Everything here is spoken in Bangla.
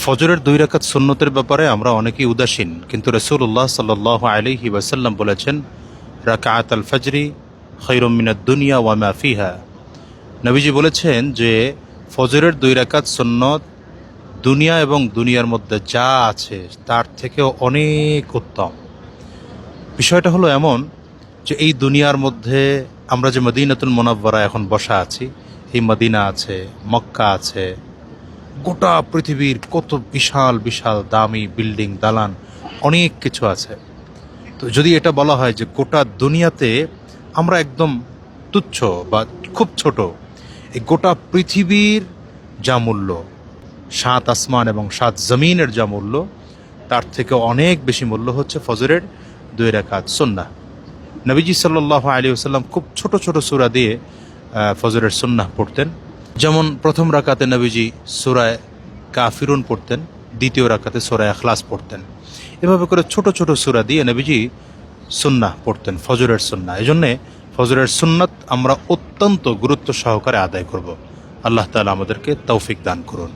ফজরের 2 রাকাত সুন্নতের ব্যাপারে আমরা অনেকেই উদাসীন, কিন্তু রাসূলুল্লাহ সাল্লাল্লাহু আলাইহি ওয়াসাল্লাম বলেছেন, রাকাত আল ফজরি খায়রুম মিনাদ দুনিয়া ওয়া মা ফিহা। নবীজি বলেছেন যে ফজরের 2 রাকাত সুন্নত দুনিয়া এবং দুনিয়ার মধ্যে যা আছে তার থেকেও অনেক উত্তম। বিষয়টা হলো এমন যে এই দুনিয়ার মধ্যে আমরা যে মদিনাতুল মুনাওয়ারা এখন বসা আছি, এই মদিনা আছে, মক্কা আছে, গোটা পৃথিবীর কত বিশাল বিশাল দামি বিল্ডিং, দালান, অনেক কিছু আছে। তো যদি এটা বলা হয় যে গোটা দুনিয়াতে আমরা একদম তুচ্ছ বা খুব ছোট, এই গোটা পৃথিবীর যা মূল্য, 7 আসমান এবং 7 জমিনের যা মূল্য, তার থেকে অনেক বেশি মূল্য হচ্ছে ফজরের 2 রাকাত সুন্নাহ। নবীজি সাল্লাল্লাহু আলাইহি ওয়াসাল্লাম খুব ছোট ছোট সূরা দিয়ে ফজরের সুন্নাহ পড়তেন। যেমন প্রথম রাকাতে নবীজি সূরা কাফিরুন পড়তেন, দ্বিতীয় রাকাতে সূরা ইখলাস পড়তেন। এভাবে করে ছোট ছোট সূরা দিয়ে নবীজি সুন্নাহ পড়তেন, ফজরের সুন্নাহ। এজন্যে ফজরের সুন্নাত আমরা অত্যন্ত গুরুত্ব সহকারে আদায় করব। আল্লাহ তাআলা আমাদেরকে তৌফিক দান করুন।